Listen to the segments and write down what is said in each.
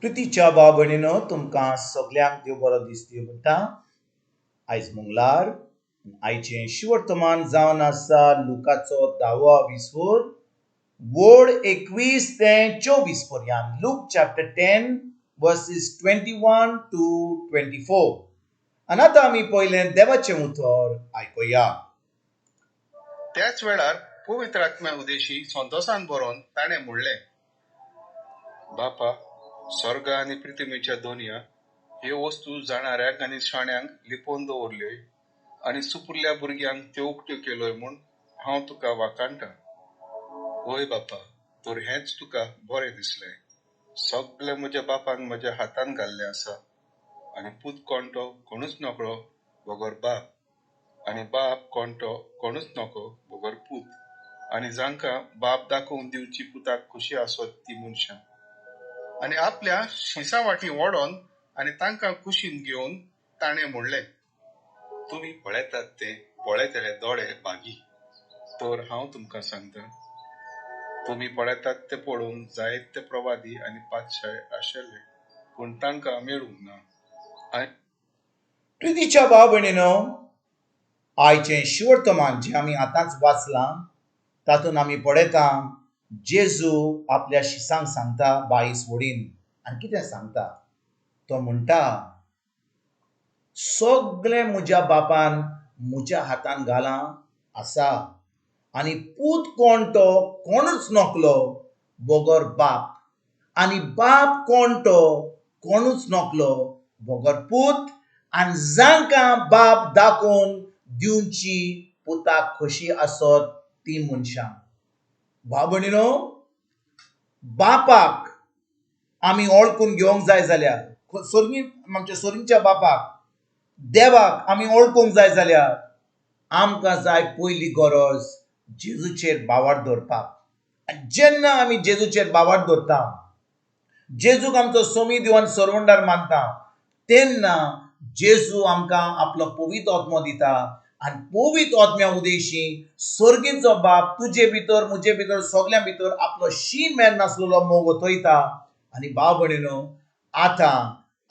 प्रितीच्या बाबणीनो तुमकां सगळ्यांक देव बरो दीस दिवं म्हणटा. आयज मंगळार आयचें शिवर्तमान जावन आसा लुकाचो 10वो विसवोर वोड 21 ते 24 पर्यंत. Look chapter 10 versus 21 to 24. आनी आतां आमी पयलें देवाचें उतर आयकुया. त्याच वेळार पवित्र आत्म्या उदेशी संतोषान बरोवन ताणें म्हणलें, बापा, स्वर्ग आनी पृथ्वीच्या दोनया ह्यो वस्तू जाणाऱ्याक आनी शाण्यांक लिपोवन दवरल्योय आनी सुपुरल्या भुरग्यांक त्यो उक्त्यो केल्योय म्हूण हांव तुका वाखाणटा. वय बापा, तर हेंच तुका बरें दिसलें. सगळें म्हज्या बापान म्हज्या हातान घाल्लें आसा. आनी पूत कोण तो कोणूच नकळो बगर बाप, आनी बाप कोण तो कोणूच नको बगर पूत, आनी जांकां बाप दाखोवन दिवची पुताक खुशी आसत ती मनशां. आनी आपल्या शिसा वाटी ओडोन आनी तांकां कुशीन घेवन ताणें म्हणलें, तुमी पळयतात ते पळयतले दोळे बागी. तर हांव तुमकां सांगता, तुमी पळयतात ते पळोवन जायते प्रवादी आनी पातशाय आशिल्ले, पूण तांकां मेळूंक ना. प्रितीच्या बाबणीनो, आयचें शिवर्तमान जें आमी आतांच वाचलां तातूंत आमी पळयता जेजू आपल्या शिसांक सांगता बाईस वडीन. आनी कितें सांगता? तो म्हणटा, सगळें म्हज्या बापान म्हज्या हातान घालां आसा. आनी पूत कोण तो कोणूच नकलो बगर बाप, आनी बाप कोण तो कोणूच नकलो बगर पूत, आनी जांकां बाप दाखोवन दिवची पुताक खोशी आसत ती मनशां. बाबणीनो, बापाक आमी ओळखून घेवंक जाय जाल्यार, आमच्या सोरींच्या बापाक, देवाक आमी ओळखूंक जाय जाल्यार आमकां जाय पयली गरज जेजूचेर बावार दवरपाक. आनी जेन्ना आमी जेजूचेर बावार दवरता, जेजूक आमचो सोमी दिवन सरवंडार मानता, तेन्ना जेजू आमकां आपलो पवित्र आत्मो दिता. आनी पवित्र आत्म्या उदेशी सर्गीचो बाप तुजे भितर म्हजे भितर सगळ्यां भितर आपलो शी मेन नासलेलो मोग ओतयता. आनी भाव भयणीनो, आतां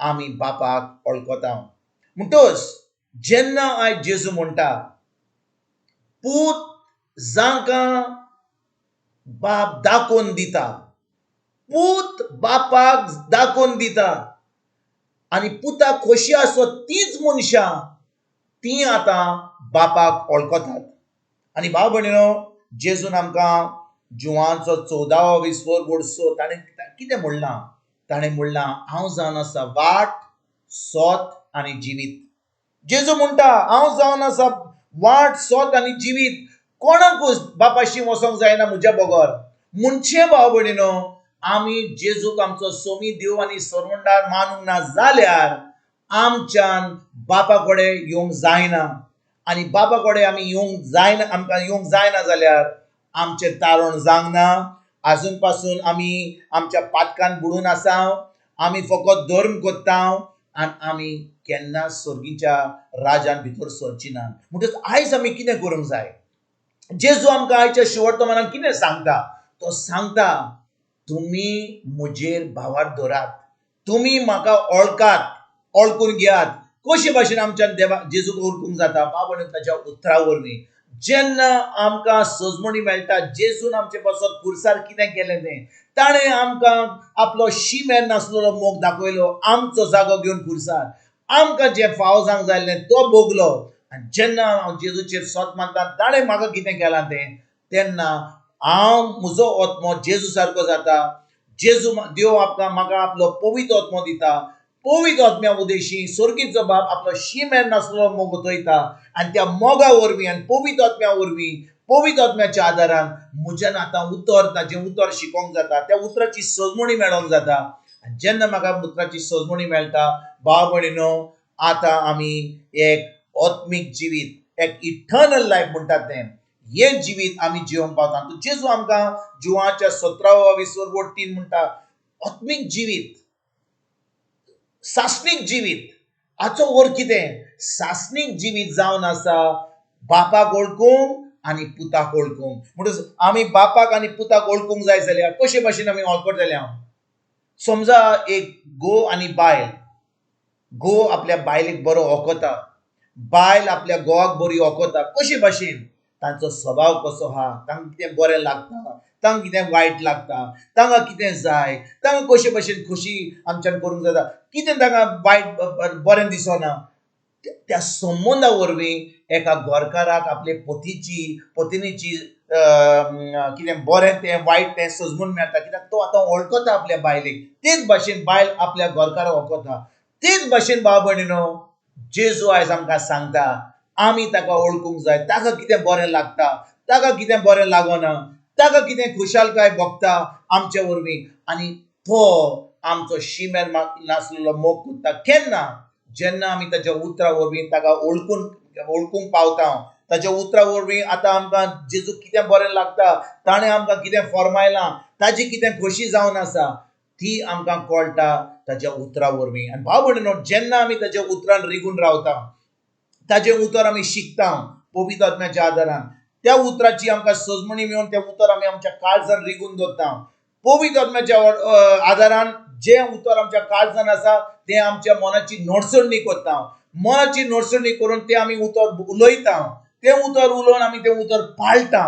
आमी बापाक वळखता. म्हणटच जेन्ना आयज जेजू म्हणटा, पूत जांकां बाप दाखोवन दिता, पूत बापाक दाखोवन दिता आनी पुताक खोशी आसत तीच मनशां, ती आतां बापाक वळखतात. आनी भाव भयणीनो, जेजून आमकां जुवांचो 14वो विसवोर वर्सो ताणें कितें म्हणलां? ताणें म्हणलां, हांव जावन आसा वाट, सोत आनी जिवीत. जेजू म्हणटा, हांव जावन आसा वाट, सोत आनी जिवीत. कोणाकूच बापाशी वचोंक जायना म्हज्या बगर. म्हणचे भाव भयणीनो, आमी जेजूक आमचो सोमी देव आनी सरवंडार मानूंक ना जाल्यार आमच्यान बापा कडेन येवंक जायना. आनी बापा कडेन आमी येवंक जायना, आमकां येवंक जायना जाल्यार आमचें तारण जावंक ना. आजून पासून आमी आमच्या पातकान बुडून आसा. आमी फकत धर्म कोत्ता आनी आमी केन्ना सर्गीच्या राजान भितर सरची ना. म्हणटच आयज आमी कितें करूंक जाय? जेजू आमकां आयच्या शिवर्तमानान कितें सांगता? तो सांगता, तुमी म्हजेर बावार धरात, तुमी म्हाका ओळखात, ओळखून घेयात. कशे भाशेन आमच्यान जेजूक ओळखूंक जाता? बाबा ताच्या उतरा वरवीं. जेन्ना आमकां सजमणी मेळटा, जेजून आमचे पासत खुर्सार कितें केलें तें, ताणें आमकां आपलो शी मेन नासलेलो मोग दाखयलो. आमचो जागो घेवन खुर्सार आमकां जें फाव जावंक जाल्लें तो भोगलो. आनी जेन्ना हांव जेजूचेर सोत मानता, ताणें म्हाका कितें केलां तें, तेन्ना हांव म्हजो आत्मो जेजू सारको जाता. जेजू देव म्हाका आपलो पवित्र आत्मो दिता. पवित्र आत्म्या उदेशी सर्गीचो बाप आपलो शी मेन नासलेलो मोग ओतयता. आनी त्या मोगा वरवीं आनी पवित्र आत्म्या वरवीं, पवित्र आत्म्याच्या आदारान म्हज्यान आतां उतर, ताजें उतर शिकोवंक जाता. त्या उतराची सजमणी मेळोंक जाता. आनी जेन्ना म्हाका उतराची सजमणी मेळटा, भाव भयणीनो, आतां आमी एक आत्मीक जिवीत, एक इटर्नल लायफ म्हणटात तें, हें जिवीत आमी जिवंक पावता. जेजू आमकां जुवांच्या 17वा विसवोर वोड 3 म्हणटा, आत्मीक जिवीत, सासणीक जिवीत. हाचो अर्थ कितें? सासणीक जिवीत जावन आसा बापाक ओळखूंक आनी पुताक ओळखूंक. म्हणटच आमी बापाक आनी पुताक ओळखूंक जाय जाल्यार कशे भाशेन आमी ओळखतले? समजा एक घो आणि बायल, घो आपल्या बायलेक बरो ओकोता, बायल आपल्या घोवाक बरी ओकोता, कशे भाशेन तांचो स्वभाव कसो हा, तांकां कितें बरें लागता, तांकां कितें वायट लागता, तांकां कितें जाय, तांकां कशे भाशेन खोशी आमच्यान करूंक जाता, कितें तांकां वायट बरें दिसना, त्या संबंदा वरवीं एका घरकाराक आपले पत्नीची कितें बरें तें वायट तें सजमून मेळटा, कित्याक तो आतां वळखता आपल्या बायलेक, तेच भाशेन बायल आपल्या घरकाराक वळखता. तेच भाशेन भाव भयणीनो, जेजू आयज आमकां सांगता आमी ताका वळखूंक जाय, ताका कितें बरें लागता, ताका कितें बरें लागना, ताका कितें खुशालकाय भोगता आमचे वरवीं, आनी तो आमचो शिमेर नासलेलो मोग करता केन्ना, जेन्ना आमी ताच्या उतरां वरवीं ताका वळखूंक पावता. ताच्या उतरां वरवीं आतां आमकां जेजू कितें बरें लागता, ताणें आमकां कितें फरमायलां, ताजी कितें खोशी जावन आसा, ती आमकां कळटा ताच्या उतरां वरवीं. आनी भाव भयणीनो, जेन्ना आमी ताच्या उतरान रिगून रावता, ताजें उतर आमी शिकता पवित्र आत्म्याच्या आदारान, त्या उतराची आमकां सजमणी मेळून तें उतर आमी आमच्या काळजान रिगून दवरता. पवित्र आत्म्याच्या आदारान जें उतर आमच्या काळजान आसा तें आमच्या मनाची नडसडणी करता. मनाची नडसडणी करून तें आमी उतर उलयता, तें उतर उलोवन आमी तें उतर पाळटा.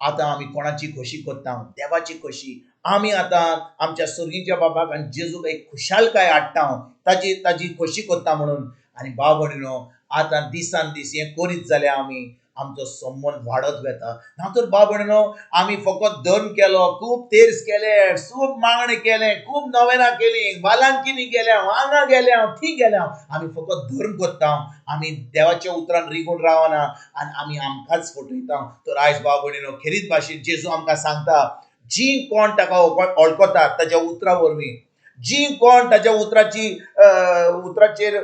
आतां आमी कोणाची खोशी करता, देवाची खोशी. आमी आतां आमच्या सर्गीच्या बापाक आनी जेजूक एक खुशालकाय हाडटा, ताजी खोशी करता म्हणून. आनी भाव भयणीनो, आतां दिसान दीस हें करीत जाल्यार आमी आमचो संबंद वाडत वेता. नातर भाव भयणीनो, आमी फकत धर्म केलो, खूब तेर्स केले, खूब मागणे केले, खूब नवेनां केलीं, वालांकिनी केल्या, हांगा गेल्या थी गेल्या, आमी फकत धर्म करता, आमी देवाच्या उतरान रिगून रावना, आनी आमी आमकांच फटयता. तर आयज भाव भयणीनो, खेरीत भाशेन जेजू आमकां सांगता, जी कोण ताका वळखतात ताच्या उतरां वरवीं, जी कोण ताच्या उतराचेर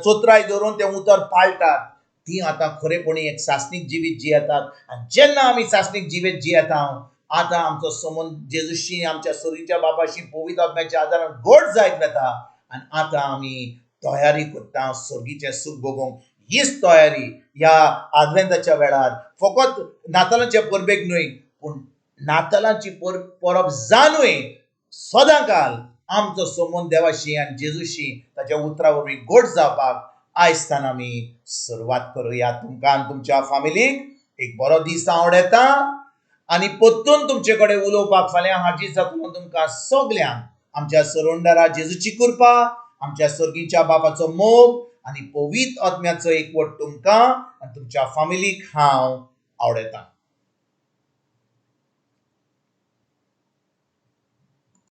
चोत्राय धरून तें उतर पाळटात, ती आतां खरेपणी एक सासणीक जिवीत जियेतात. आनी जेन्ना आमी सासणीक जिवीत जियेता, आतां आमचो संबंद जेजूशी, आमच्या सर्गीच्या बापाशी पवित्र आत्म्याच्या आदारान घट जायत वता. आनी आतां आमी तयारी करता सर्गीचें सूख भोगूंक. हीच तयारी ह्या आदवेंताच्या वेळार फकत नातालांच्या परबेक न्हय, पूण नातालांची परब जावनूय सदां काल आमचो संबंद देवाशी आनी जेजूशी ताच्या उतरां वरवीं घट जावपाक आयजतान आमी सुरवात करुया. तुमकां आनी तुमच्या फॅमिलीक एक बरो दीस आवडेता, आनी परतून तुमचे कडेन उलोवपाक फाल्यां हाजीर जातलो तुमकां सगल्यांक. आमच्या सरोंडारा जेजूची कृपा, आमच्या सर्गीच्या बापाचो मोग आनी पवित्र आत्म्याचो एकवट तुमकां आनी तुमच्या फॅमिलीक हांव आवडेता.